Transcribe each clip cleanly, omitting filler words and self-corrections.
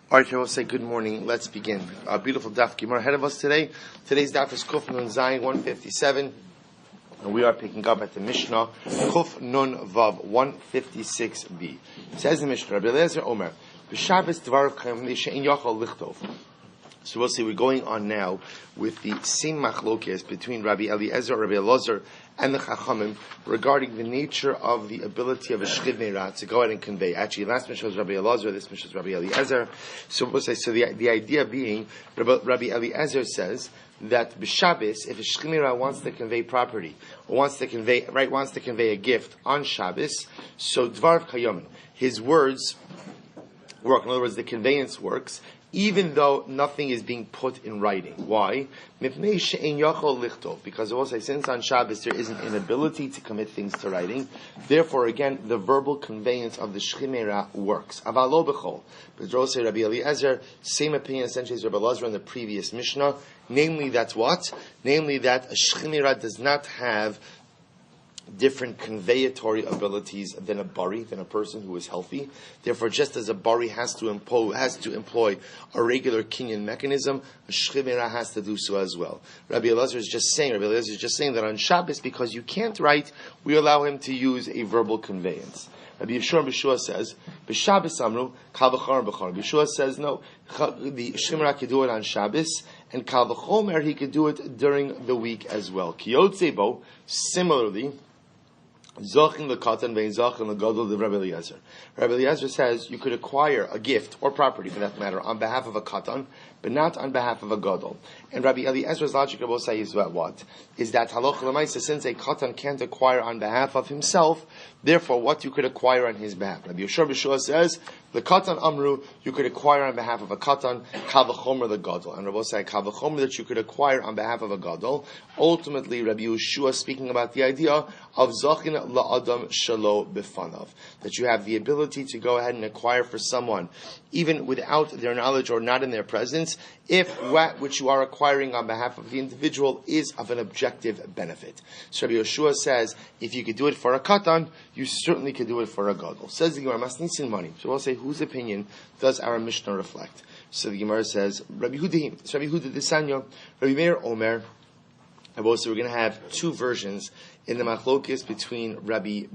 All right, I will say good morning. Let's begin. A beautiful daf Gemara ahead of us today. Today's daf is Kuf Nun Zayin 157, and we are picking up at the Mishnah Kuf Nun Vav 156b. It says in the Mishnah, Rabbi Eliezer Omer, B'Shabbos Dvarav Kayom She'en Yachol Lichtov. So we'll see, we're going on now with the same machlokes between Rabbi Eliezer, Rabbi Elazar, and the Chachamim regarding the nature of the ability of a shchiv meirah to go ahead and convey. Actually, last Mishnah was Rabbi Elazar, this Mishnah is Rabbi Eliezer. So we'll say, the idea being, Rabbi Eliezer says that b'Shabbos, if a shchiv meirah wants to convey property, or wants to convey a gift on Shabbos, so dvarav kayom, his words work. In other words, the conveyance works, even though nothing is being put in writing. Why? Because also, since on Shabbos there is an inability to commit things to writing, therefore again the verbal conveyance of the shchiv meirah works. Avalo b'chol. But also Rabbi Eliezer, same opinion essentially as Rabbi Elazar in the previous Mishnah, namely that what? Namely that a shchiv meirah does not have different conveyatory abilities than a bari, than a person who is healthy. Therefore, just as a bari has to employ a regular kinyan mechanism, a shchiv meirah has to do so as well. Rabbi Eliezer is just saying that on Shabbos, because you can't write, we allow him to use a verbal conveyance. Rabbi Yeshua says, B'Shabbos Amru, Kal V'char B'char. Yeshua says, no, the shchiv meirah could do it on Shabbos, and Kal V'chomer, he could do it during the week as well. Kiyotze bo, similarly, Zachin lekatan vein zachin legadol of Rabbi Eliezer. Rabbi Eliezer says you could acquire a gift or property, for that matter, on behalf of a katan, but not on behalf of a gadol. And Rabbi Eliezer's logic will say is about what? Is that halacha l'maisa, since a katan can't acquire on behalf of himself, therefore what you could acquire on his behalf. Rabbi Yeshua says the katan amru you could acquire on behalf of a katan, kal v'chomer the gadol. And Rabbi say kal v'chomer that you could acquire on behalf of a gadol. Ultimately, Rabbi Yeshua speaking about the idea of zachin la'adam shalo b'fanav, that you have the ability to go ahead and acquire for someone, even without their knowledge or not in their presence, if that which you are acquiring on behalf of the individual is of an objective benefit. So Rabbi Yeshua says, if you could do it for a katan, you certainly could do it for a gadol. Says the Gemara, masnisin money. So we'll say, whose opinion does our Mishnah reflect? So the Gemara says, Rabbi Huda Desanyo, Rabbi Meir Omer. And also we're going to have two versions in the machlokes between Rabbi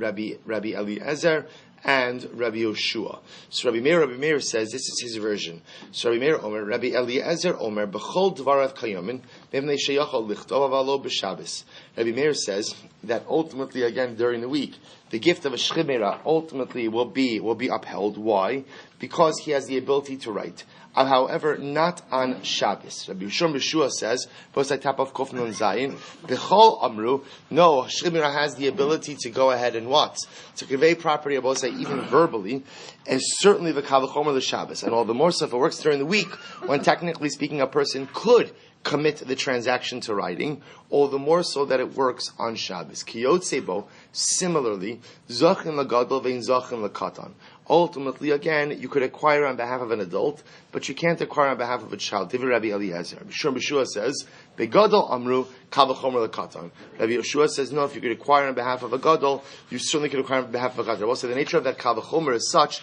Eliezer and Rabbi Yoshua. So Rabbi Meir says, this is his version. So Rabbi Meir Omer, Rabbi Eliezer Omer, B'chol dvarav kayomin, mevnei sheyachol lichtov avalo b'Shabbos. Rabbi Meir says that ultimately, again, during the week, the gift of a shchiv meirah ultimately will be upheld. Why? Because he has the ability to write. However, not on Shabbos. Rabbi Yeshua says, both I tap off Kuf Nun Zayin, B'chol Amru, no, shchiv meirah has the ability to go ahead and what? To convey property, I both say, even verbally, and certainly the Kal V'chomer the Shabbos. And all the more so if it works during the week, when technically speaking, a person could commit the transaction to writing, all the more so that it works on Shabbos. Kiyotze bo, similarly, zachin legadol vein zachin lekatan. Ultimately, again, you could acquire on behalf of an adult, but you can't acquire on behalf of a child. Divrei Rabbi Eliezer. Rabbi Yeshua says, "Begadol amru kal v'chomer lekatan." Rabbi Yeshua says, no, if you could acquire on behalf of a gadol, you certainly could acquire on behalf of a gadol. Also, the nature of that kal v'chomer is such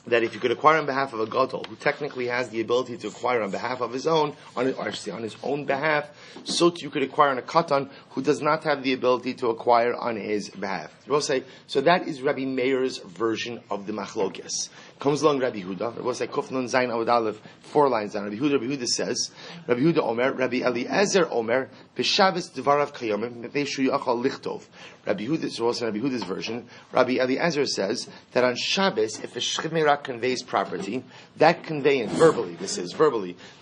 that if you could acquire on behalf of a gadol, who technically has the ability to acquire on behalf of his own, on his own behalf, so too you could acquire on a katan who does not have the ability to acquire on his behalf. You will say, so that is Rabbi Meir's version of the machlokes. Comes along Rabbi Huda. Rabbi say Kuf Nun Zayin Amud Aleph, 4 lines down. Rabbi Huda says, Rabbi Huda Omer, Rabbi Eliezer Omer, B'Shabbos dvarav kayomim mepnei shu yachol lichtov. Rabbi Huda, so also Rabbi Huda's version, Rabbi Eliezer says that on Shabbos, if a shchiv meirah conveys property, that conveyance, verbally,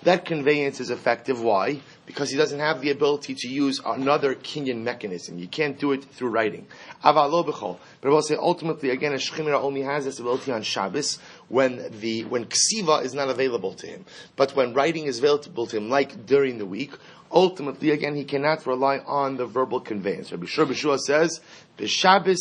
that conveyance is effective. Why? Because he doesn't have the ability to use another kinyan mechanism. You can't do it through writing. Avalo b'chol. But I will say, ultimately, again, a shchiv meirah only has this ability on Shabbos when ksiva is not available to him. But when writing is available to him, like during the week, ultimately, again, he cannot rely on the verbal conveyance. Rabbi Yeshua says, B'Shabbos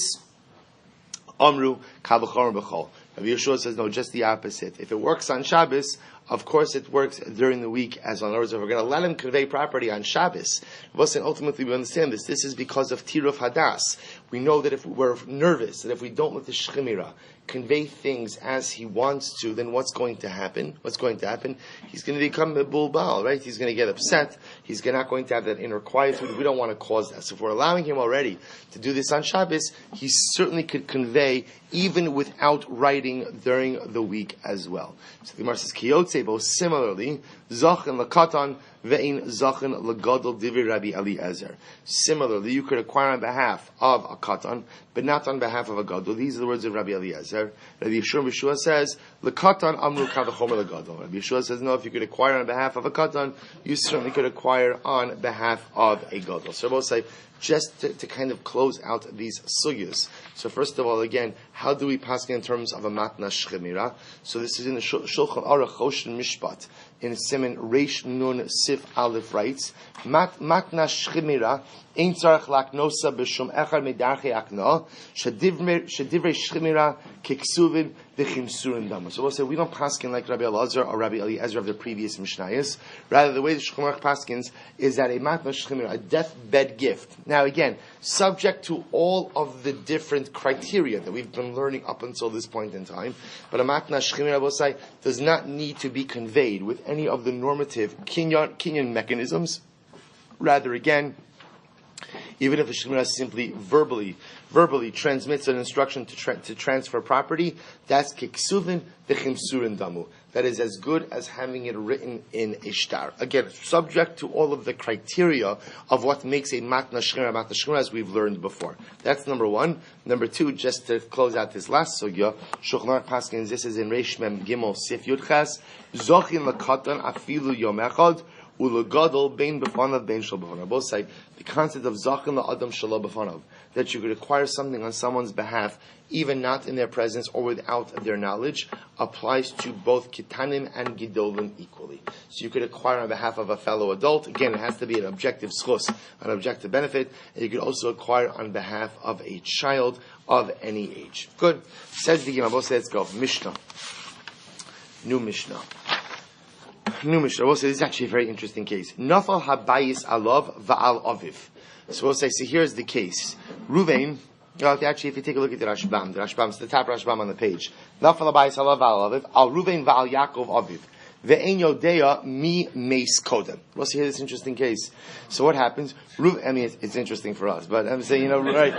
amru kal v'chomer b'chol. Rabbi Yeshua says, no, just the opposite. If it works on Shabbos, Of course, it works during the week as well. In other words, if we're going to let him convey property on Shabbos, ultimately we understand this. This is because of Tiruf Hadas. We know that if we're nervous, that if we don't let the Shchimira convey things as he wants to, then what's going to happen? He's going to become a bulbal, right? He's going to get upset. He's not going to have that inner quietude. We don't want to cause that. So if we're allowing him already to do this on Shabbos, he certainly could convey even without writing during the week as well. So the Gemara says, Kiyotzebo, similarly, Zachin Lakatan, Ve'in Zachin Lagadol Divi Rabbi Eliezer. Similarly, you could acquire on behalf of a katan, but not on behalf of a gadol. These are the words of Rabbi Eliezer. Rabbi Yeshua says, Lakatan Amru Kavachomer Lagadol. Rabbi Yeshua says, no, if you could acquire on behalf of a katan, you certainly could acquire on behalf of a gadol. So both say, just to kind of close out these sugyas. So first of all, again, how do we pass in terms of a matna shchemira? So this is in the Shulchan Aruch Choshen Mishpat. In Siman Reish Nun Sif Aleph writes, matna shchemira ein tzarech laknosa b'shum echad medarchei akna shedivrei shchemira keksuvin v'chimsurin dama. So we'll say we don't paskin like Rabbi Elazar or Rabbi Eliezer of the previous Mishnayos. Rather, the way the Shulchan Aruch paskins is that a matna shchemira, a deathbed gift. Now again, subject to all of the different criteria that we've been learning up until this point in time, but a matna shchemira, we'll say, does not need to be conveyed with any of the normative kinyan mechanisms. Rather, again, even if the shchemira simply verbally transmits an instruction to transfer property, that's kiksuvin v'chimsurin damu. That is as good as having it written in a shtar. Again, subject to all of the criteria of what makes a matna shchemira, as we've learned before. That's number one. Number two, just to close out this last sugya, Shulchan Aruch paskins, this is in Reish Mem Gimel Sif Yudches, Zochin lakatan afilu yom echad, Ulegadol bein b'fanav bein shel b'fanav. Both say the concept of zachin la'adam shelo b'fanav, that you could acquire something on someone's behalf, even not in their presence or without their knowledge, applies to both kitanim and gidolim equally. So you could acquire on behalf of a fellow adult. Again, it has to be an objective schus, an objective benefit. And you could also acquire on behalf of a child of any age. Good. Says the Gemara. Let's go. Mishnah. New Mishnah. We'll say this is actually a very interesting case. Nafal habayis alav va'al aviv. So we'll say, so here's the case. Ruvain, actually, if you take a look at the Rashbam, it's the top Rashbam on the page. Nafal habayis alav va'al aviv, al Ruvain va'al Yaakov aviv. Ve'en yodea mi meis kodem. We'll see this interesting case. So what happens? It's interesting for us, but I'm saying, right.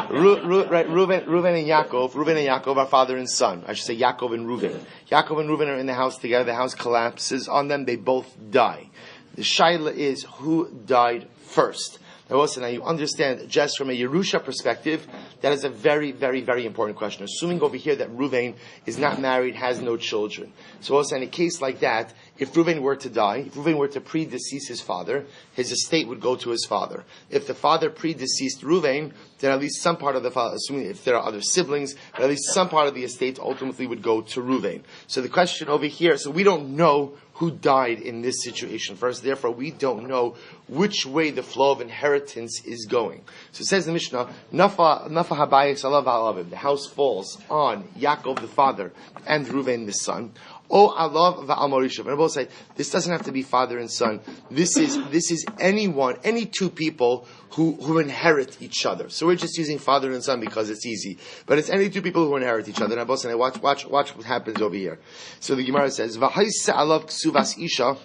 Reuven and Yaakov are father and son. I should say Yaakov and Reuven. Yaakov and Reuven are in the house together. The house collapses on them. They both die. The shaila is who died first. Now you understand, just from a Yerusha perspective, that is a very, very, very important question. Assuming over here that Reuven is not married, has no children. So also in a case like that, if Reuven were to die, if Reuven were to predecease his father, his estate would go to his father. If the father predeceased Reuven, then at least some part of the father, assuming if there are other siblings, at least some part of the estate ultimately would go to Reuven. So the question over here, so we don't know who died in this situation first. Therefore, we don't know which way the flow of inheritance is going. So it says in the Mishnah, Nafa habayis alav alavim. The house falls on Yaakov the father and Reuven the son. O alav va'almorishav. And I will say, this doesn't have to be father and son. This is any two people who inherit each other. So we're just using father and son because it's easy. But it's any two people who inherit each other. And I will say, watch what happens over here. So the Gemara says, V'haisa alav ksuvas isha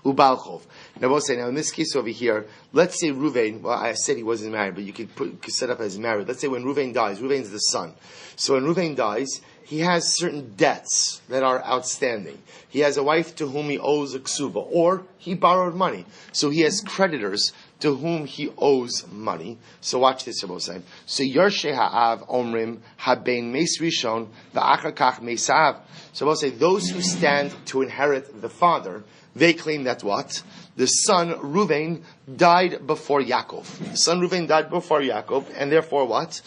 ubalchov. Now we'll say, now in this case over here, let's say Reuven, well I said he wasn't married, but you could set up as married. Let's say when Reuven dies, Reuven's the son. So when Reuven dies, he has certain debts that are outstanding. He has a wife to whom he owes a ksuba, or he borrowed money. So he has creditors to whom he owes money. So watch this, Rabbi Said. So Yershei Ha'av Omrim Haben Meis Rishon V'achar Kach Meisav. So Rabbi say those who stand to inherit the father, they claim that what? The son Reuven died before Yaakov. The son Reuven died before Yaakov, and therefore what?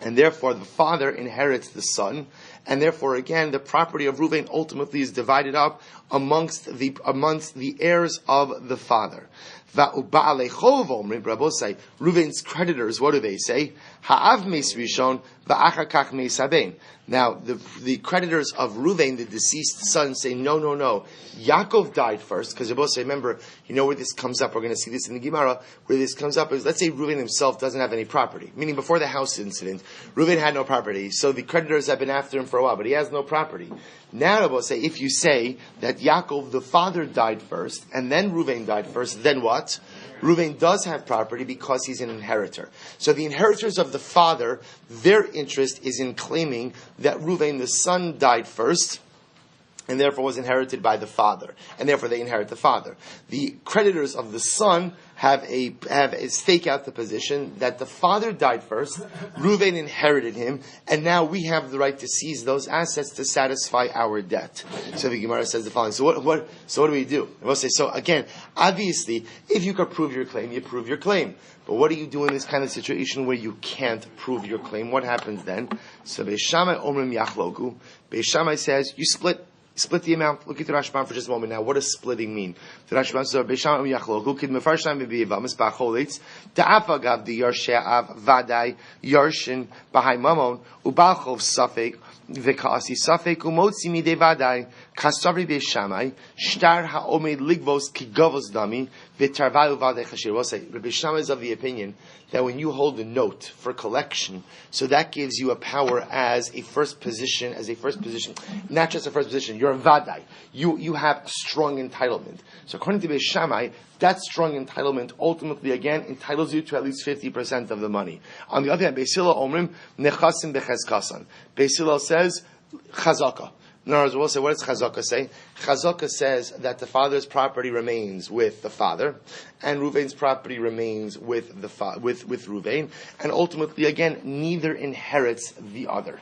And therefore the father inherits the son, and therefore again the property of Reuven ultimately is divided up amongst the heirs of the father. Reuven's creditors, what do they say? Ha'av meis rishon va'achar kach meis haben. Now, the creditors of Reuven, the deceased son, say, no. Yaakov died first, because Rabbi say, remember, you know where this comes up, we're going to see this in the Gemara, where this comes up is, let's say Reuven himself doesn't have any property, meaning before the house incident, Reuven had no property, so the creditors have been after him for a while, but he has no property. Now, Rabbi say, if you say that Yaakov, the father, died first, and then Reuven died first, then what? Reuven does have property because he's an inheritor. So the inheritors of the father, their interest is in claiming that Reuven, the son, died first, and therefore was inherited by the father, and therefore they inherit the father. The creditors of the son have stake out the position that the father died first, Reuven inherited him, and now we have the right to seize those assets to satisfy our debt. So the Gemara says the following. So what do we do? We'll say, so again, obviously, if you could prove your claim, you prove your claim. But what do you do in this kind of situation where you can't prove your claim? What happens then? So Beis Shammai omrim yachloku. Beis Shammai says, you split the amount. Look at the Rashban for just a moment now. What does splitting mean? The Rashban says, "Beisham yachloku kid mefarsham bebivamis bacholitz da'afagav the yarshe'av vaday yarshin b'hay mamon ubachov safek v'kaasi safek umotzi midei vaday kasavri beishamai shtar ha'omed ligvos kigavos dami v'tarvayu vaday chashir." We'll say Rabbi Shammai is of the opinion that when you hold a note for collection, so that gives you a power as a first position, not just a first position, you're a vadai. You have a strong entitlement. So according to Beis Shammai, that strong entitlement ultimately, again, entitles you to at least 50% of the money. On the other hand, Beis Hillel omrim, nechasim bechezkasan. Beis Hillel says, chazaka. In other words, we'll say, what does Chazaka say? Chazaka says that the father's property remains with the father, and Reuven's property remains with with Reuven, and ultimately, again, neither inherits the other.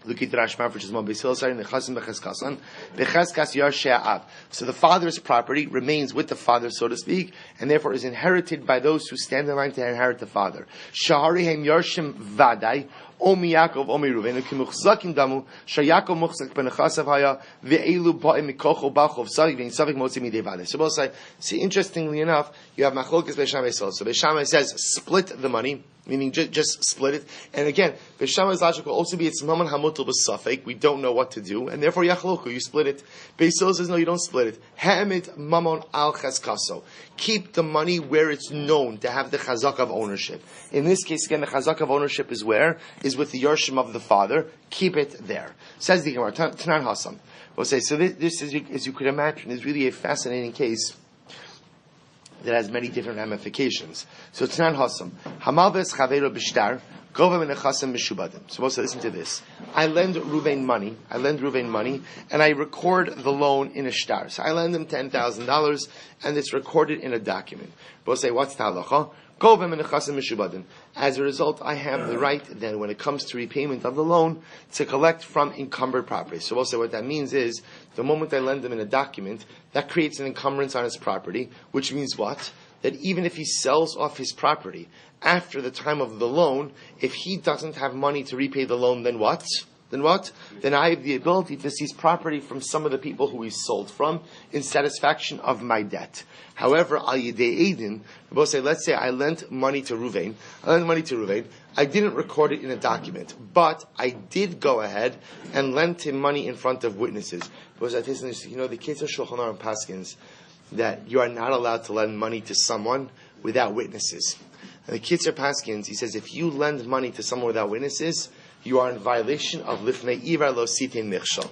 Look at the Rashman, which is Beis Hillel saying nechasim bechezkasan, bechezkas yarshe'av. So the father's property remains with the father, so to speak, and therefore is inherited by those who stand in line to inherit the father. Shaharihem yarshim vadai. Omi Yaakov, Omi Reuven, Kimuchzakim Damu, Shayakov Muchzak Benechasav Haya, Ve'elu Ba'im Mikocho Bachov, Savik Vein Savik Motzi Midevade. So both say, interestingly enough, you have Machlokes Beis Shammai. So Beis Shammai says, split the money, meaning just split it. And again, Beis Shammai's logic will also be, it's Maman Hamutul B'Safek, we don't know what to do, and therefore Yachloku, you split it. Beis Hillel says, no, you don't split it. Ha'emit Mamon Al Chazkaso. Keep the money where it's known to have the chazak of ownership. In this case, again, the chazak of ownership is where? Is with the yarshim of the father. Keep it there. Says the Gemara, Tanan Hasam. We'll say, so this is, as you could imagine, is really a fascinating case that has many different ramifications. So Tanan Hasam. Hamalves Chavero Bishtar, Govim Nechasim Mishubadim. So we'll say, listen to this. I lend Reuven money, and I record the loan in a shtar. So I lend him $10,000, and it's recorded in a document. We'll say, what's the halacha? Govim Nechasim Mishubadim. As a result, I have the right then, when it comes to repayment of the loan, to collect from encumbered property. So we'll say what that means is, the moment I lend him in a document, that creates an encumbrance on his property, which means what? That even if he sells off his property after the time of the loan, if he doesn't have money to repay the loan, then what? Then I have the ability to seize property from some of the people who he sold from in satisfaction of my debt. However, al yedei edin, both say, let's say I lent money to Reuven. I didn't record it in a document, but I did go ahead and lent him money in front of witnesses. Because the Ketzar Shulchan Aruch Paskins that you are not allowed to lend money to someone without witnesses. And the Ketzar Paskins, he says, if you lend money to someone without witnesses, you are in violation of Lifnei Ivar Lo Sitin Nichshal.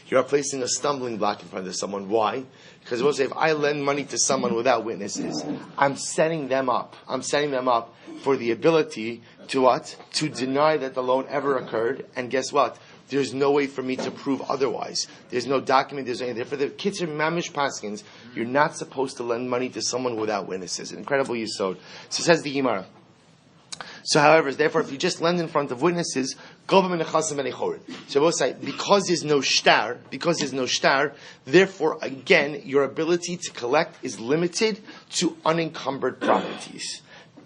You are placing a stumbling block in front of someone. Why? Because we'll say, if I lend money to someone without witnesses, I'm setting them up for the ability to what? To deny that the loan ever occurred. And guess what? There's no way for me to prove otherwise. There's no document, there's anything. For the Kitzur Mamish Paskins, you're not supposed to lend money to someone without witnesses. An incredible yisod. So says the Gemara. So, however, therefore, if you just lend in front of witnesses, so we'll say, because there's no shtar, therefore, again, your ability to collect is limited to unencumbered properties.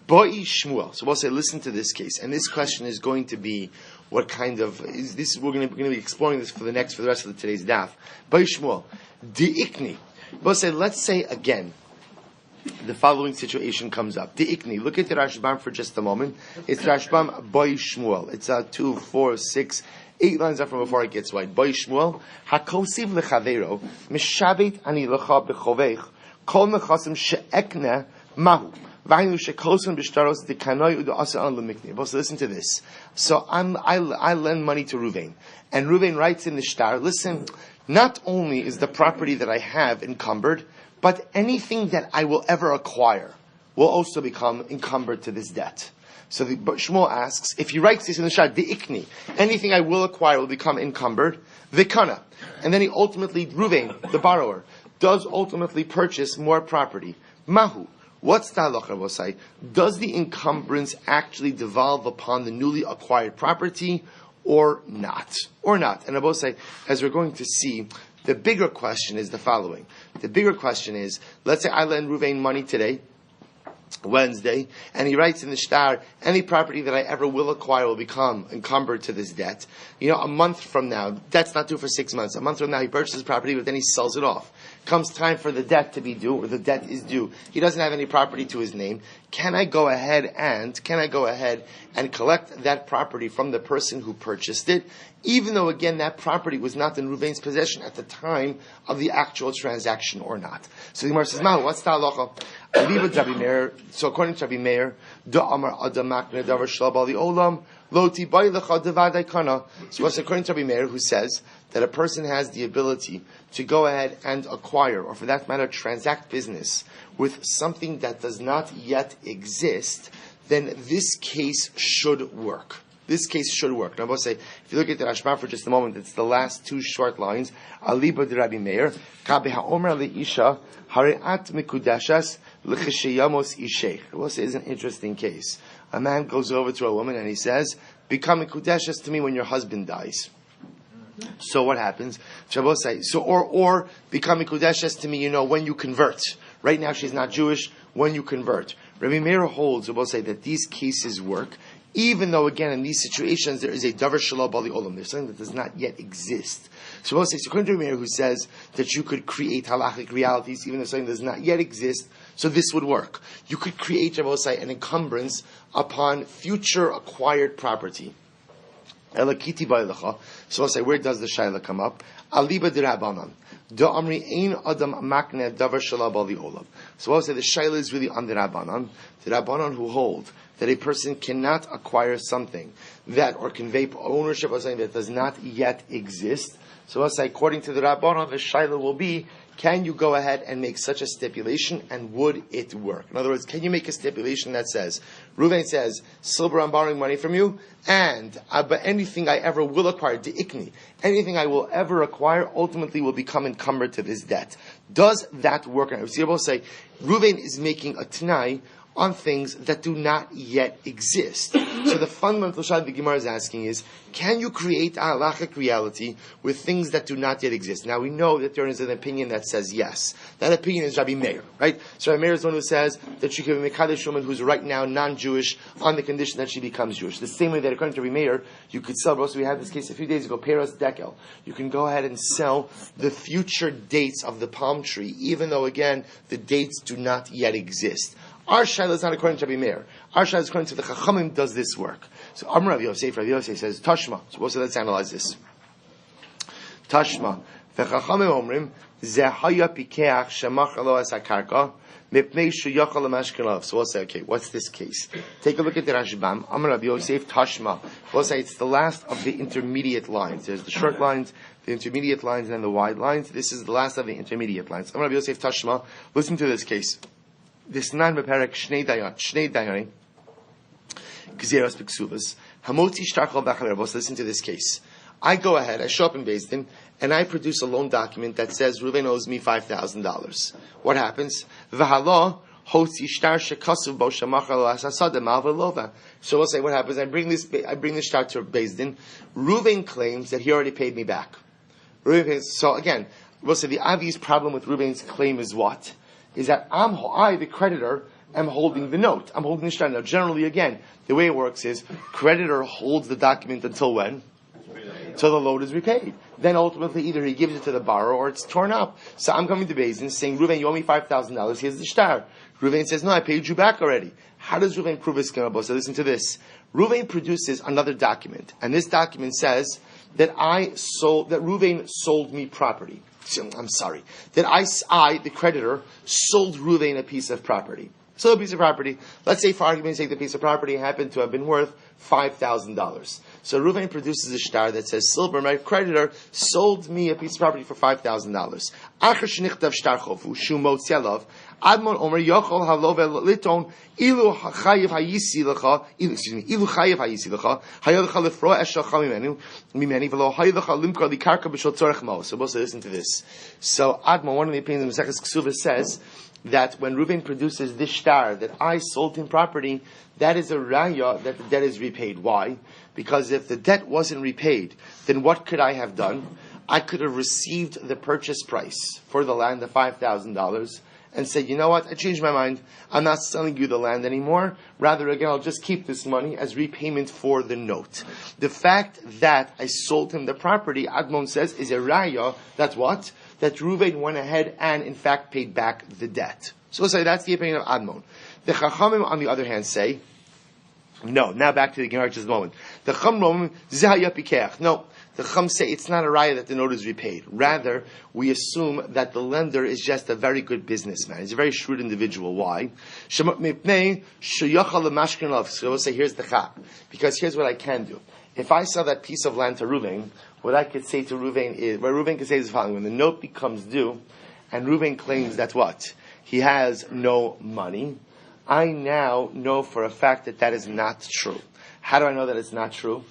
Boi Shmuel. So we'll say, listen to this case, and this question is going to be what kind of is this? We're going to be exploring this for the rest of today's daf. Boi Shmuel, diikni. We'll say, let's say again the following situation comes up. Di'ikni, look at the Rashbam for just a moment. It's Rashbam Boy Shmuel. It's 2, 4, 6, 8 lines up from before it gets wide. Boy Shmuel, Hakosiv lechavero, mishabit ani lecha bechovech, kol nechasim she'ekne mahu. So listen to this. So I lend money to Ruvain, and Ruvain writes in the shtar, listen, not only is the property that I have encumbered, but anything that I will ever acquire will also become encumbered to this debt. So Shmuel asks, if he writes this in the shtar, Di'ikni, anything I will acquire will become encumbered, Vikana. And then he ultimately, Ruvain, the borrower, does ultimately purchase more property. Mahu. What's the halacha, Rabosai? Does the encumbrance actually devolve upon the newly acquired property or not? Or not? And Rabosai, as we're going to see, the bigger question is the following. The bigger question is, let's say I lend Ruvain money today, Wednesday, and he writes in the shtar, any property that I ever will acquire will become encumbered to this debt. A month from now, debt's not due for 6 months. A month from now, he purchases property, but then he sells it off. Comes time for the debt to be due, or the debt is due. He doesn't have any property to his name. Can I go ahead and collect that property from the person who purchased it, even though again that property was not in Ruvain's possession at the time of the actual transaction or not? So the Gemara says, "Mahu, what's the halacha?" So according to Rabbi Meir, so what's according to Rabbi Meir, who says that a person has the ability to go ahead and acquire, or for that matter, transact business with something that does not yet exist, then this case should work. This case should work. Now, I will say, if you look at the Rashbam for just a moment, it's the last 2 short lines. Aliba de Rabbi Meir, Kabe ha'omer le'isha, hare'at mikudashas l'chesheyamos ishech. I will say, it's an interesting case. A man goes over to a woman and he says, become mikudashas to me when your husband dies. So what happens? Or become mikudashas to me, when you convert. Right now she's not Jewish, when you convert. Rabbi Meir holds, we'll say, that these cases work, even though, again, in these situations, there is a davar shalom bali olam. There's something that does not yet exist. So we'll say, according to Rabbi Meir, who says that you could create halachic realities, even though something does not yet exist, so this would work. You could create, we'll say, an encumbrance upon future acquired property. Elakiti ba'ilacha. So we'll say, where does the shaila come up? Aliba d'Rabbanan. Da'amri ein adam makne davar shalom bali olam. So we'll say the shaila is really on the Rabbanan. The Rabbanan who hold that a person cannot acquire something that, or convey ownership of something that does not yet exist. So we'll say, according to the Rabbanan, the shaila will be, can you go ahead and make such a stipulation, and would it work? In other words, can you make a stipulation that says, Reuven says, silver, I'm borrowing money from you, and but anything I ever will acquire, di'ikni, anything I will ever acquire ultimately will become encumbered to this debt. Does that work? And I will say, Reuven is making a t'nai on things that do not yet exist. So the fundamental shayla the Gemara is asking is, can you create a halachic reality with things that do not yet exist? Now we know that there is an opinion that says yes. That opinion is Rabbi Meir, right? So Rabbi Meir is the one who says that you can be mekadesh woman who's right now non-Jewish on the condition that she becomes Jewish. The same way that according to Rabbi Meir, you could sell, so we had this case a few days ago, Peros Dekel. You can go ahead and sell the future dates of the palm tree, even though again, the dates do not yet exist. Our shaila is not according to Rabbi Meir. Our shaila is according to the Chachamim. Does this work? So Amar Rav Yosef says Tashma. So let's analyze this. Tashma. The Chachamim omrim zehaya pikeach shemach alo es hakarka mipnei shuyachal lemashkelav. So we'll say, okay, what's this case? Take a look at the Rashbam. Amar Rav Yosef Tashma. We'll say it's the last of the intermediate lines. There's the short lines, the intermediate lines, and then the wide lines. This is the last of the intermediate lines. Amar Rav Yosef Tashma. Listen to this case. This nan beperek shnei dayani gzeras b'ksuvas hamotzi shtarchol b'chaveros. Listen to this case. I go ahead, I show up in Beis Din, and I produce a loan document that says Reuven owes me $5,000. What happens? V'halo hotzi shtar shekasuv bo shemachar lo asasada malvelova. So we'll say what happens. I bring this shtar to Beis Din. Reuven claims that he already paid me back. So again, we'll say the obvious problem with Reuven's claim is what? Is that I, the creditor, am holding the note. I'm holding the shtar. Now, generally, again, the way it works is, creditor holds the document until when? Until the loan is repaid. Then ultimately, either he gives it to the borrower or it's torn up. So I'm coming to Beis Din saying, Reuven, you owe me $5,000. Here's the shtar. Reuven says, no, I paid you back already. How does Reuven prove his claim? So listen to this. Reuven produces another document, and this document says that Reuven sold me property. I'm sorry. That I, the creditor, sold Reuven a piece of property. So a piece of property, let's say for argument's sake, the piece of property happened to have been worth $5,000. So Reuven produces a shtar that says, Silber, my creditor, sold me a piece of property for $5,000. Achar shenichtav shtar chofu, shu motzi alav, Admon Omer Yochol Halove Liton Ilu Chayev Hayisi Lecha Ilu Chayev Hayisi Lecha Hayol Chalifro Eshel Mimeni Velo Hayol Chalimkar Likarka B'Shol Tzorech Mo. So we'll listen to this. So Admon, one of the opinions of Mesechus Ksuvah, says that when Reuven produces this shtar that I sold him property, that is a raya that the debt is repaid. Why? Because if the debt wasn't repaid, then what could I have done? I could have received the purchase price for the land of $5,000 and said, you know what, I changed my mind. I'm not selling you the land anymore. Rather, again, I'll just keep this money as repayment for the note. The fact that I sold him the property, Admon says, is a raya. That's what? That Reuven went ahead and, in fact, paid back the debt. So we'll say that's the opinion of Admon. The Chachamim, on the other hand, say, no. Now back to the Gemara just a moment. The Chachamim, Zahaya Pikeach. No. The Chum say it's not a raya that the note is repaid. Rather, we assume that the lender is just a very good businessman. He's a very shrewd individual. Why? So we'll say here's the chap. Because here's what I can do. If I sell that piece of land to Reuven, what I could say to Reuven is, what Reuven could say is the following: when the note becomes due, and Reuven claims that what? He has no money, I now know for a fact that that is not true. How do I know that it's not true?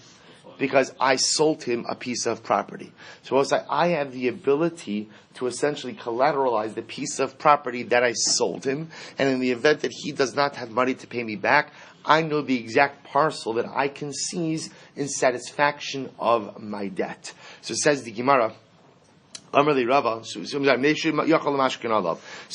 Because I sold him a piece of property. So I have the ability to essentially collateralize the piece of property that I sold him, and in the event that he does not have money to pay me back, I know the exact parcel that I can seize in satisfaction of my debt. So it says the Gemara, so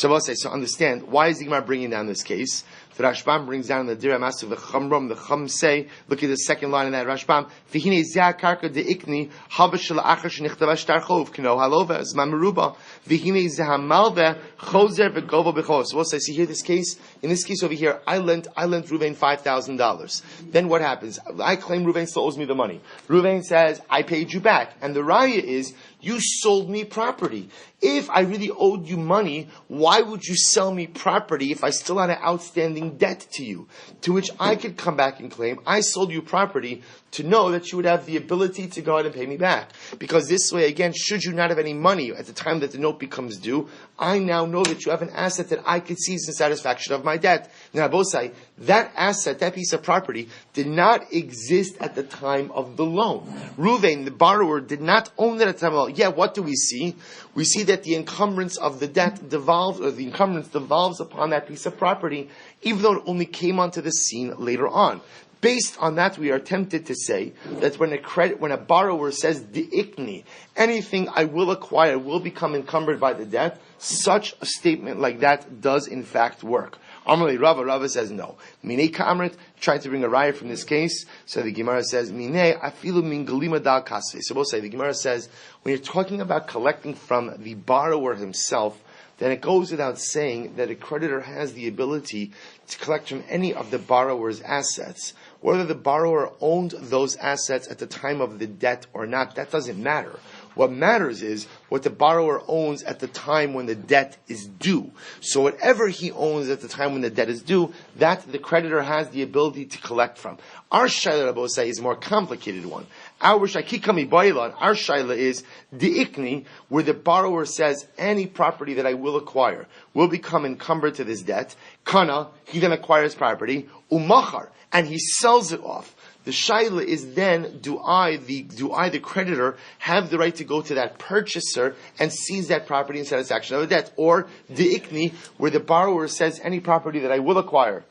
we'll say, so understand, why is the Gemara bringing down this case? The Rashbam brings down the Dira Masu the Chamrom. The Chum say, look at the second line in that Rashbam. V'hinei zeh karka de ikni habash la'achar shenichtava shtar chov k'no halova zman meruba. V'hinei zeh hamalve chozer v'govo b'chos. So we'll say, see here this case. In this case over here, I lent Reuven $5,000. Then what happens? I claim Reuven still owes me the money. Reuven says, I paid you back, and the raya is, you sold me property. If I really owed you money, why would you sell me property if I still had an outstanding debt to you? To which I could come back and claim, I sold you property to know that you would have the ability to go ahead and pay me back. Because this way, again, should you not have any money at the time that the note becomes due, I now know that you have an asset that I could seize in satisfaction of my debt. Now, both say, that asset, that piece of property, did not exist at the time of the loan. Reuven, the borrower, did not own it at the time of the loan. Yeah, what do we see? We see that the encumbrance of the debt devolves upon that piece of property, even though it only came onto the scene later on. Based on that, we are tempted to say that when a borrower says "di'ikni," anything I will acquire will become encumbered by the debt, such a statement like that does in fact work. Amalei Rava says no. Minei Kamret tried to bring a raya from this case, so the Gemara says Minei afilu min galima dal kasve. So we'll say the Gemara says when you're talking about collecting from the borrower himself, then it goes without saying that a creditor has the ability to collect from any of the borrower's assets. Whether the borrower owned those assets at the time of the debt or not, that doesn't matter. What matters is what the borrower owns at the time when the debt is due. So whatever he owns at the time when the debt is due, that the creditor has the ability to collect from. Our shaila, Rabbi say, is a more complicated one. Our shaila is di'ikni, where the borrower says any property that I will acquire will become encumbered to this debt. Kana, he then acquires property. Umachar, and he sells it off. The shaila is then, do I, the creditor, have the right to go to that purchaser and seize that property in satisfaction of the debt? Or di'ikni, where the borrower says any property that I will acquire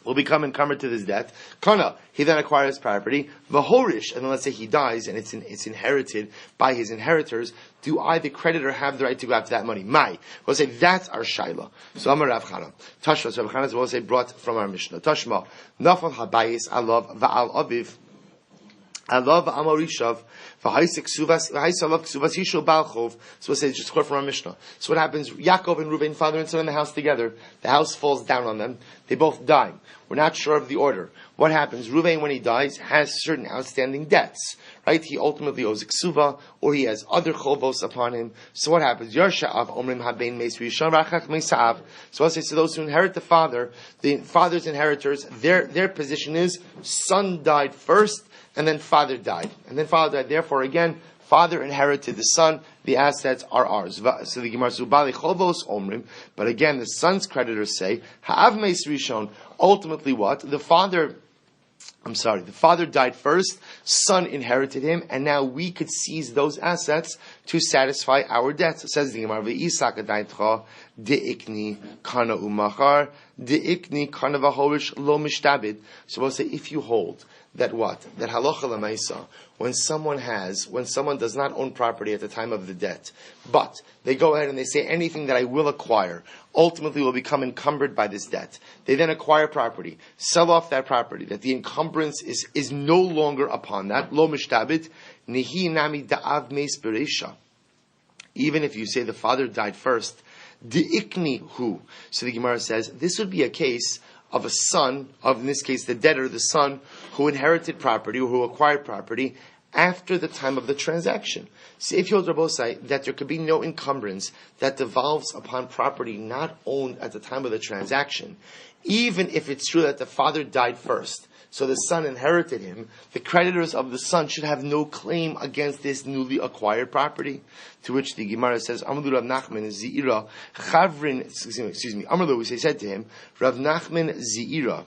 will become encumbered to this debt. Kana, he then acquires property. V'horish, and then let's say he dies and it's inherited by his inheritors. Do I, the creditor, have the right to go after that money? Mai. We'll say that's our shaila. So Amar Rav Chana. Tashma, so Rav Chana will say brought from our Mishnah. Tashma, Nafal habayis alav va'al aviv. I love Amorishav. So we'll say just quote from our Mishnah. So what happens? Yaakov and Reuven, father and son, in the house together. The house falls down on them. They both die. We're not sure of the order. What happens? Reuven, when he dies, has certain outstanding debts. Right? He ultimately owes ksuva, or he has other chovos upon him. So what happens? Yarsha'av omrim habein meis rishon rachach meisav. So I'll say, so those who inherit the father's inheritors, their position is son died first, and then father died. And then father died. Therefore, again, father inherited the son. The assets are ours. So the Gemara says, "Bali chovos omrim." But again, the son's creditors say, "Ha'av meis rishon." Ultimately, what the father died first. Son inherited him, and now we could seize those assets to satisfy our debts. It says the Gemara, "Ve'isak adaytcha deikni kana umachar deikni kana v'horish lo mishtabid." So we'll say, if you hold that halacha l'maisa, when someone does not own property at the time of the debt, but they go ahead and they say anything that I will acquire ultimately will become encumbered by this debt. They then acquire property, sell off that property, that the encumbrance is no longer upon that. Lo mishtabit, nihi nami da'av meis bereisha. Even if you say the father died first, di'ikni hu. So the Gemara says, this would be a case of a son, in this case the debtor, the son, who inherited property or who acquired property after the time of the transaction. So if you hold Rabbosai that there could be no encumbrance that devolves upon property not owned at the time of the transaction, even if it's true that the father died first, so the son inherited him, the creditors of the son should have no claim against this newly acquired property. To which the Gemara says, Amru Rav Nachman Zira Chavrin, Amru, we said to him, Rav Nachman Zira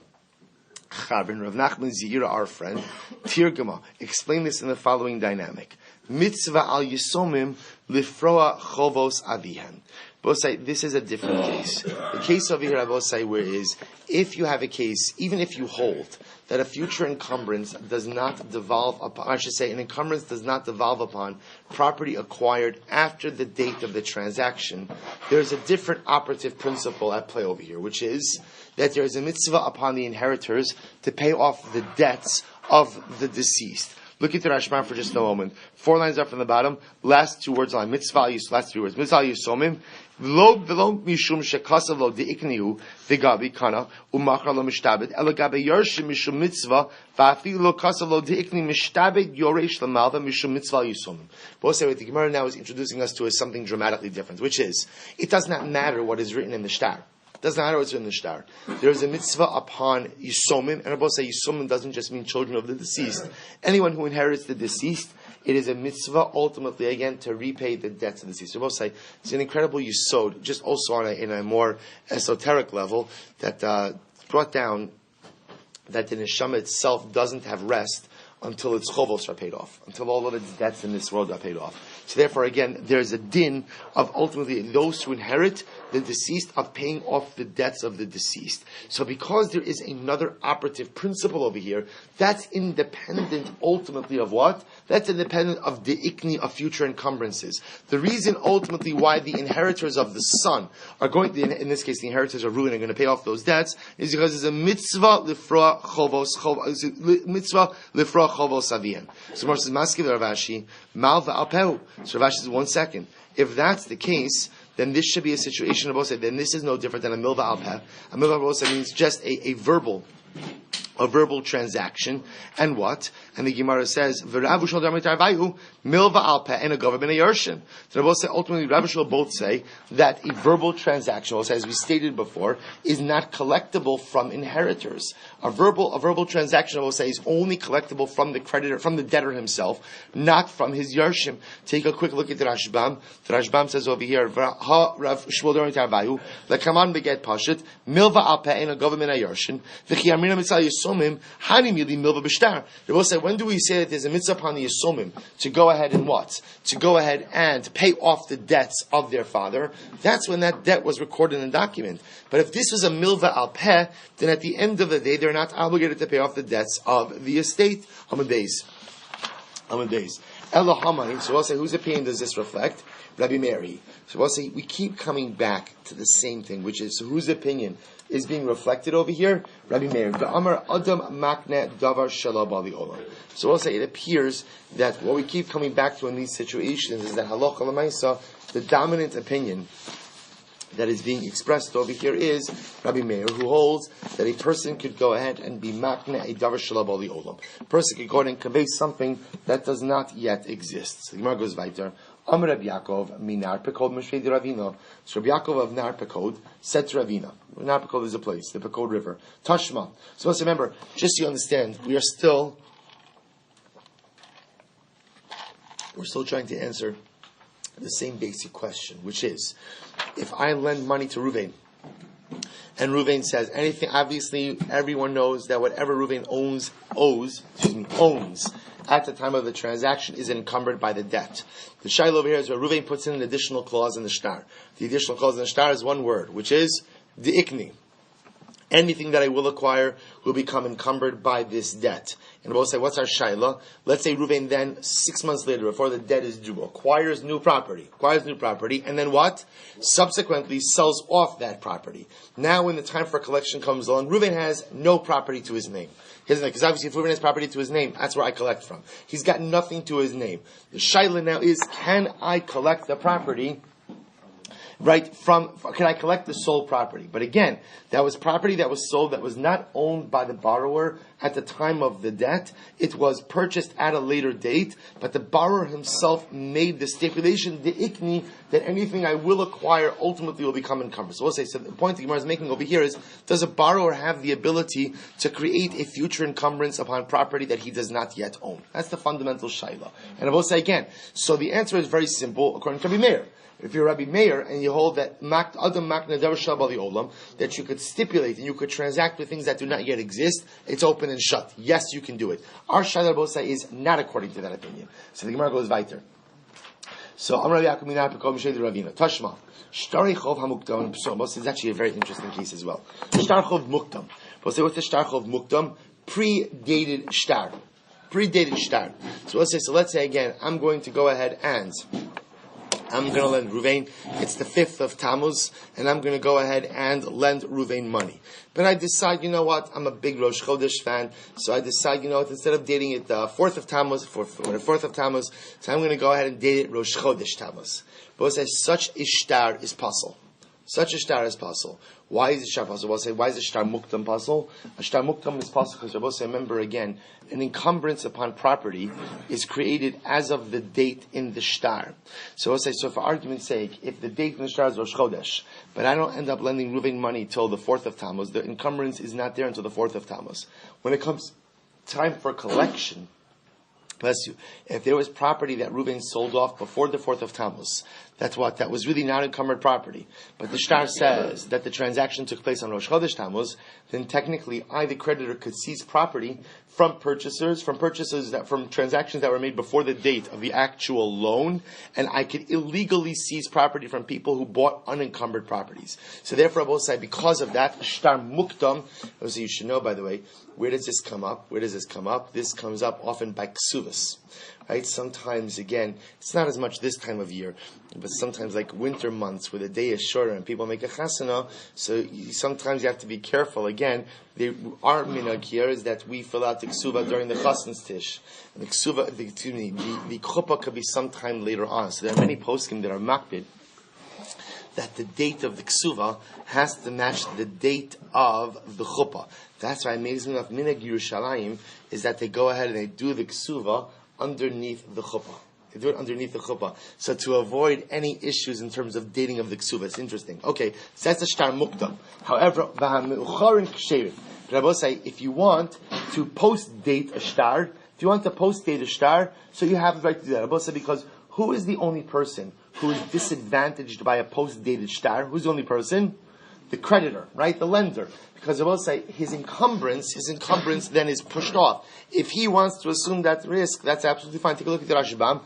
Chavrin, Rav Nachman Zira, our friend, Tirgama, explain this in the following dynamic. Mitzvah al Yisomim lifroa chovos avihan. Bosai, this is a different case. The case over here, Bosai, where is, if you have a case, even if you hold that a future encumbrance does not devolve upon, an encumbrance does not devolve upon property acquired after the date of the transaction, there's a different operative principle at play over here, which is that there is a mitzvah upon the inheritors to pay off the debts of the deceased. Look at the Rashban for just a moment. 4 lines up from the bottom. Last 2 words on mitzvah. Last 3 words. Mitzvah yisomim. V'lo mishum shekasav lo deikniu v'gabi kana umachar lo mishtabed elo gabe yarshim mishum mitzvah v'afilu lo kasav lo deikni mishtabed yoresh l'malva mishum mitzvah yisomim. Both say what the Gemara now is introducing us to is something dramatically different, which is it does not matter what is written in the shtar. Doesn't matter what's in the shtar. There is a mitzvah upon Yisomim, and Rabbi say Yisomim doesn't just mean children of the deceased. Anyone who inherits the deceased, it is a mitzvah ultimately again to repay the debts of the deceased. Rabbi say it's an incredible yisod, just also on in a more esoteric level that brought down that the neshama itself doesn't have rest until its chovos are paid off, until all of its debts in this world are paid off. So therefore, again, there's a din of ultimately those who inherit the deceased of paying off the debts of the deceased. So because there is another operative principle over here, that's independent ultimately of what? That's independent of the ikni of future encumbrances. The reason ultimately why the inheritors of the son are going to, in this case the inheritors of Reuven are going to pay off those debts, is because there's a mitzvah lifra chovos avian. So Mar says, Maskiv Ravashi, Mal va'alpehu. So Ravashi says, 1 second. If that's the case, then this should be a situation of both. Then this is no different than a milva alpeh. A milva alpeh means just a verbal transaction. And what? And the Gemara says, "V'Rav Shul Darmitayvayu milva alpeh and a government ayershin." So both say ultimately, Rav Shul both say that a verbal transaction, also as we stated before, is not collectible from inheritors. A verbal transaction, I will say, is only collectible from the creditor, from the debtor himself, not from his yarshim. Take a quick look at the Rashbam. The Rashbam says over here, "Rav Shul Darmitayvayu lekaman beget pashut milva alpeh and a government ayershin v'chiamina mitzal yisomim hani mili milva b'shtar." They both say, when do we say that there's a mitzvah upon the Yisomim to go ahead and what? To go ahead and pay off the debts of their father? That's when that debt was recorded in the document. But if this was a milva al peh, then at the end of the day, they're not obligated to pay off the debts of the estate. Amud Beis. Elohamai. So we'll say, whose opinion does this reflect? Rabbi Meir. So we'll say, we keep coming back to the same thing, which is, so whose opinion is being reflected over here? Rabbi Meir. Amar Adam Makne Davar Shalab Ali Olam. So we'll say, it appears that what we keep coming back to in these situations is that Halacha L'Maisa, the dominant opinion that is being expressed over here is Rabbi Meir, who holds that a person could go ahead and be makne a davar shalab ali olam. A person could go ahead and convey something that does not yet exist. So the Gemara goes weiter. Amar Rabbi Yaakov minar pekod meshvei de Ravina. So Rabbi Yaakov of Nar Pekod said to Ravina. Nar Pekod is a place, the Pekod River. Tashma. So let's remember, just so you understand, we're still trying to answer the same basic question, which is, if I lend money to Ruvain, and Ruvain says anything, obviously everyone knows that whatever Ruvain owns at the time of the transaction is encumbered by the debt. The shaila over here is where Ruvain puts in an additional clause in the shtar. The additional clause in the shtar is one word, which is the ikni. Anything that I will acquire will become encumbered by this debt. And we'll say, what's our shaila? Let's say Ruvain then, 6 months later, before the debt is due, acquires new property, and then what? Subsequently sells off that property. Now when the time for collection comes along, Ruvain has no property to his name. Because obviously if Ruvain has property to his name, that's where I collect from. He's got nothing to his name. The shaila now is, can I collect the property? Right, can I collect the sold property? But again, that was property that was sold that was not owned by the borrower at the time of the debt. It was purchased at a later date, but the borrower himself made the stipulation, the ikni, that anything I will acquire ultimately will become encumbered. So we'll say, so the point the Gemara is making over here is, does a borrower have the ability to create a future encumbrance upon property that he does not yet own? That's the fundamental shaila. And I will say again, so the answer is very simple according to Rabbi Meir. If you're Rabbi Meir and you hold that that you could stipulate and you could transact with things that do not yet exist, it's open and shut. Yes, you can do it. Our Shaila Bosa is not according to that opinion. So the Gemara goes weiter. So Amar Yaakov minar pekod meshvei de Ravina. Tashma. Shtari chov hamukdam. So this is actually a very interesting case as well. Shtar chov mukdam. We'll say what's the shtar chov mukdam? Predated shtar. So let's say again, I'm going to go ahead and I'm going to lend Ruvain. It's the 5th of Tammuz, and I'm going to go ahead and lend Ruvain money. But I decide, you know what, I'm a big Rosh Chodesh fan, so I decide, you know what, instead of dating it 4th of Tammuz, so I'm going to go ahead and date it Rosh Chodesh Tammuz. But we'll say such a shtar is possible. Why is the shtar possible? We'll say, why is the shtar muktam possible? A shtar muktam is possible because we'll say, remember again, an encumbrance upon property is created as of the date in the shtar. So we'll say, so for argument's sake, if the date in the shtar is Rosh Chodesh, but I don't end up lending Ruvain money till the 4th of Tammuz, the encumbrance is not there until the 4th of Tammuz. When it comes time for collection, bless you, if there was property that Ruvain sold off before the 4th of Tammuz, that was really not encumbered property, but the shtar says that the transaction took place on Rosh Chodesh Tammuz, then technically I, the creditor, could seize property from transactions that were made before the date of the actual loan, and I could illegally seize property from people who bought unencumbered properties. So therefore, I will say, because of that, shtar muktam, you should know, by the way, where does this come up? This comes up often by ksuvas. Right? Sometimes, again, it's not as much this time of year, but sometimes like winter months where the day is shorter and people make a chasana, so sometimes you have to be careful. Again, our minhag here is that we fill out the ksuva during the chasnas tish. And the chuppah could be sometime later on. So there are many poskim that are makbid that the date of the ksuva has to match the date of the chuppah. That's why amazing enough, minhag Yerushalayim is that they go ahead and they do the ksuva underneath the chuppah. They do it underneath the chuppah. So to avoid any issues in terms of dating of the ksuva. It's interesting. Okay, so that's the shtar mukdam. However, Rabbi say, if you want to post-date a shtar, so you have the right to do that. Rabbi say, because who is the only person who is disadvantaged by a post-dated shtar? Who's the only person? The creditor, right? The lender. Because I will say his encumbrance then is pushed off. If he wants to assume that risk, that's absolutely fine. Take a look at the Rashbam.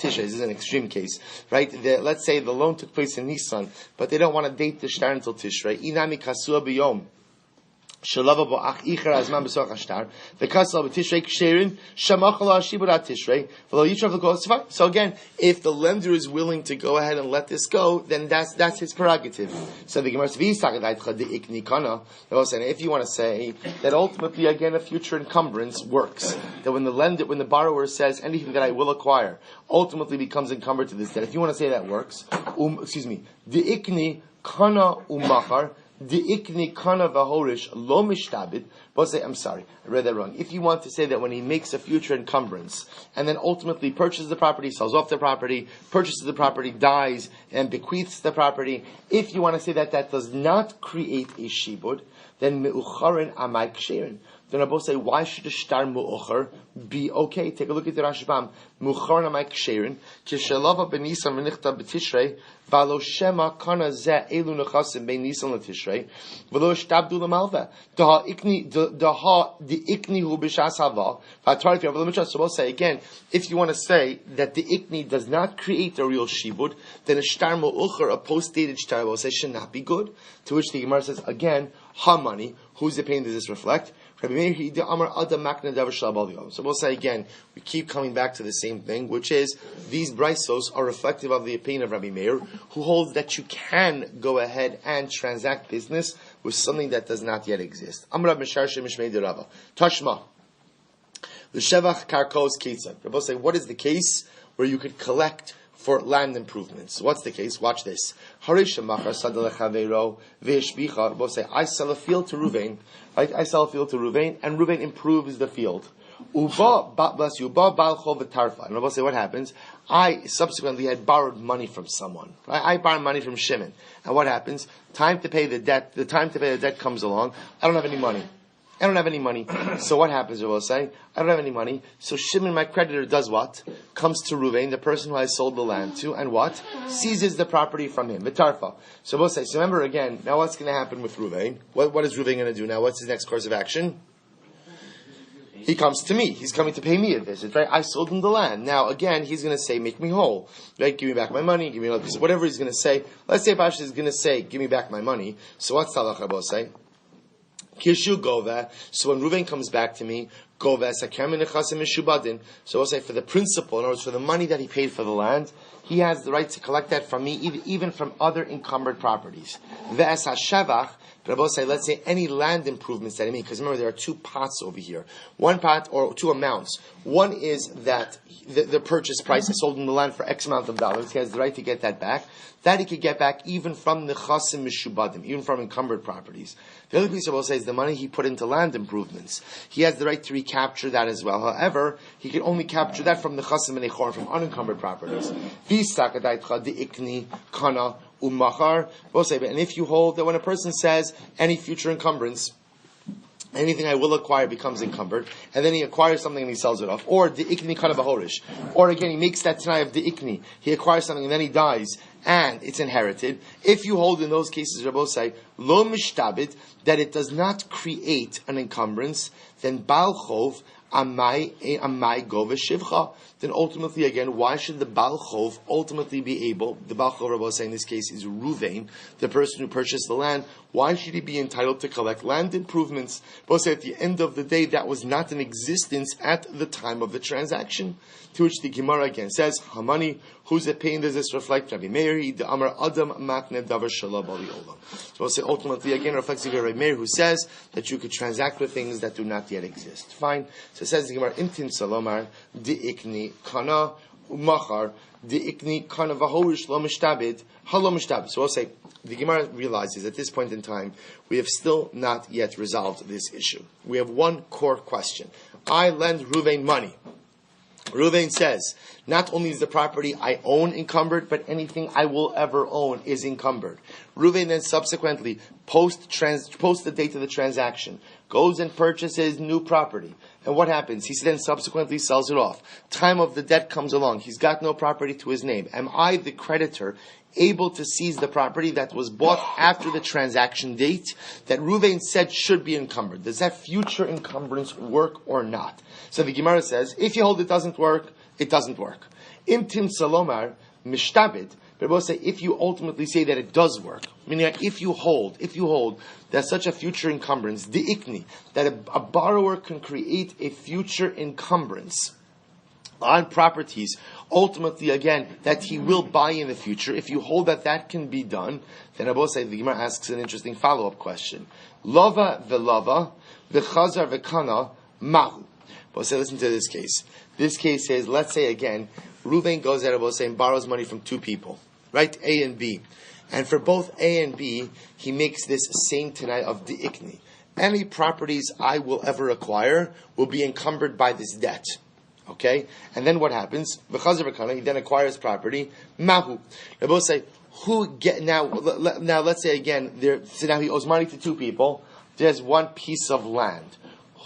This is an extreme case, right? Let's say the loan took place in Nisan, but they don't want to date the shtar until Tishrei. Inami kasua b'yom. Shalava bo'ach icher azman b'soch hashtar. The kasal b'tishrei ksherin shamachala shiburat tishrei v'lo yitrav l'kos. So again, if the lender is willing to go ahead and let this go, then that's his prerogative. So the Gemara says, if you want to say that ultimately again a future encumbrance works, that when the borrower says anything that I will acquire ultimately becomes encumbered to this debt. If you want to say that works, the ikni kana umachar. The ikni kana v'horish lo mishtabid. I'm sorry, I read that wrong. If you want to say that when he makes a future encumbrance and then ultimately purchases the property, sells off the property, purchases the property, dies, and bequeaths the property, if you want to say that that does not create a shibud, then me'ucharin amai ksherin. Then Rabbi say, why should a shtar mu'uchar be okay? Take a look at the Rashbam. Mu'ucharin amai ksherin, kishalava b'nisan v'nichta b'tishrei, v'alo shema kana zeh elu nechasim bein nisan l'tishrei, v'lo shtabdu l'malva. Daha the ikni hu b'shas hava, v'atarif yav l'mitzvah. So we'll say again, if you want to say that the ikni does not create a real shibud, then a shtar mu'uchar, a post-dated shtar, will say, should not be good. To which the Gemara says, again, ha money, whose opinion does this reflect? So we'll say again, we keep coming back to the same thing, which is these brisos are reflective of the opinion of Rabbi Meir, who holds that you can go ahead and transact business with something that does not yet exist. Tashma. The Shevach Karkos Ketzad. Rabbi say, what is the case where you could collect for land improvements? What's the case? Watch this. Rabbi say, I sell a field to Ruvain. Right? I sell a field to Ruvain, and Ruvain improves the field. Bless you. And Rabbi say, what happens? I subsequently had borrowed money from someone. Right? I borrowed money from Shimon. And what happens? Time to pay the debt. The time to pay the debt comes along. I don't have any money. So what happens, I will say? I don't have any money. So Shimon, my creditor, does what? Comes to Ruvain, the person who I sold the land to, and what? Seizes the property from him. V'tarfa. So we'll say, so remember again, now what's going to happen with Ruvain? What is Ruvain going to do now? What's his next course of action? He comes to me. He's coming to pay me a visit, right? I sold him the land. Now, again, he's going to say, make me whole. Right? Give me back my money, give me another piece, whatever he's going to say. Let's say if Ash is going to say, give me back my money. So what's Talach Rabbo say? Kishu Gova. So when Ruvain comes back to me, Gova Sakem Nechasim Mishubadin. So I'll say for the principal, in other words, for the money that he paid for the land, he has the right to collect that from me, even from other encumbered properties. Ve'es HaShevach. But I will say, let's say any land improvements that he made, because remember there are two pots over here. One pot, or two amounts. One is that the purchase price, I sold him the land for X amount of dollars. He has the right to get that back. That he could get back even from the Chasim Mishubadim, even from encumbered properties. The other piece I will say is the money he put into land improvements. He has the right to recapture that as well. However, he can only capture that from the Chasim and Echor, from unencumbered properties. Umachar, and if you hold that when a person says any future encumbrance, anything I will acquire becomes encumbered, and then he acquires something and he sells it off, or the ikni kana bahorish, or again he makes that tanai of the ikni, he acquires something and then he dies and it's inherited. If you hold in those cases, Rabbi say lo mishtabit, that it does not create an encumbrance, then bal chov amai gova shivcha. Then ultimately, again, why should the Baal Chov ultimately be able, the Baal Chov Rabbi saying in this case is Ruvain, the person who purchased the land, why should he be entitled to collect land improvements? Both say at the end of the day, that was not in existence at the time of the transaction. To which the Gemara again says, Hamani, whose opinion does this reflect? Rabbi Meir, the Amar Adam Makne Davar Shalom Bali Olam. So we'll say ultimately again reflects the Rabbi Meir, who says that you could transact with things that do not yet exist. Fine. So it says the Gemara, Imtin Salomar, Di Ikni, Kana umachar the ikni kana v'horish lo mishtabed halo mishtabed. So I'll say the Gemara realizes at this point in time we have still not yet resolved this issue. We have one core question. I lend Ruvain money. Ruvain says, not only is the property I own encumbered, but anything I will ever own is encumbered. Ruvain then subsequently, post the date of the transaction, goes and purchases new property. And what happens? He then subsequently sells it off. Time of the debt comes along. He's got no property to his name. Am I, the creditor, able to seize the property that was bought after the transaction date that Ruvain said should be encumbered? Does that future encumbrance work or not? So the Gemara says, if you hold it doesn't work, it doesn't work. Imtim salomar mishtabit. But Rabbi say, if you ultimately say that it does work, meaning that if you hold that such a future encumbrance, the ikni, that a borrower can create a future encumbrance on properties, ultimately again, that he will buy in the future, if you hold that can be done, then Rabbi say, the Gemara asks an interesting follow-up question. Lava v'lava, v'chazar v'kana, mahu. Rabbi say, listen to this case. This case says, let's say again, Reuven goes out Rabbi say and borrows money from two people, right? A and B. And for both A and B, he makes this same Tanai of the ikni. Any properties I will ever acquire will be encumbered by this debt. Okay? And then what happens? He then acquires property. Mahu. Rabbi say, now let's say again, so now he owes money to two people. There's one piece of land.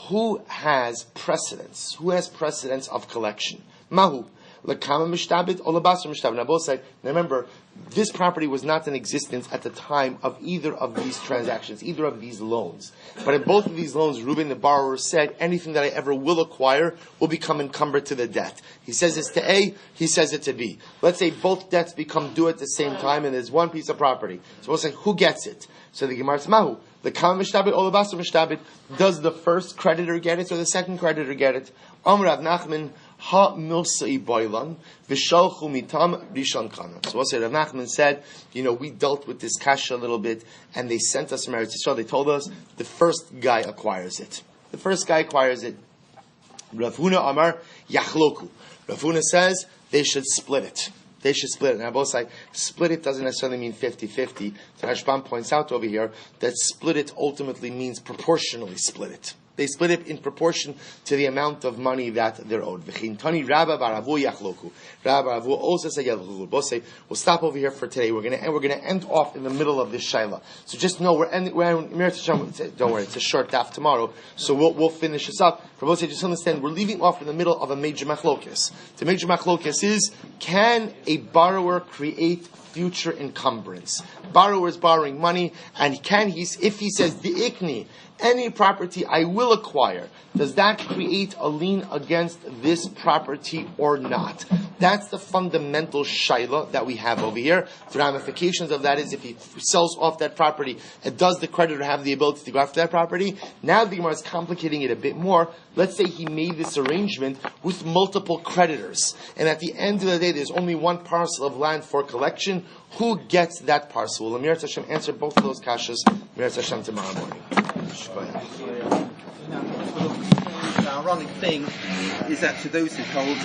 Who has precedence? Who has precedence of collection? Mahu. L'kama mishtabit or l'basra mishtabit. Now both say, now remember, this property was not in existence at the time of either of these transactions, either of these loans. But in both of these loans, Reuben, the borrower, said, anything that I ever will acquire will become encumbered to the debt. He says this to A, he says it to B. Let's say both debts become due at the same time and there's one piece of property. So we'll say, who gets it? So the Gemara says, Mahu. L'kama mishtabit or l'basra mishtabit. Does the first creditor get it or the second creditor get it? Amr Rav Nachman, Ha milsai boilan v'shalchu mitam rishon kana. So also Rav Nachman said, we dealt with this kasha a little bit, and they sent us from Eretz Yisrael. They told us the first guy acquires it. The first guy acquires it. Rav Huna Amar yachloku. Rav Huna says they should split it. They should split it. Now both say split it doesn't necessarily mean 50-50. So Hashbam points out over here that split it ultimately means proportionally split it. They split it in proportion to the amount of money that they're owed. V'chintani Rabba baravu yachloku. Rabba baravu also say yachloku. Both say we'll stop over here for today. We're going to end off in the middle of this shaila. So just know we're in don't worry, it's a short daf tomorrow. So we'll finish this up. For both say just understand we're leaving off in the middle of a major machlokes. The major machlokes is, can a borrower create future encumbrance? Borrower is borrowing money, and if he says the ikni, any property I will acquire, does that create a lien against this property or not? That's the fundamental shaila that we have over here. The ramifications of that is if he sells off that property, does the creditor have the ability to go after that property? Now the Gemara is complicating it a bit more. Let's say he made this arrangement with multiple creditors, and at the end of the day there's only one parcel of land for collection. Who gets that parcel? Will Amir Hashem answer both of those kashas? Amir Hashem tomorrow morning. The ironic thing is that to those who hold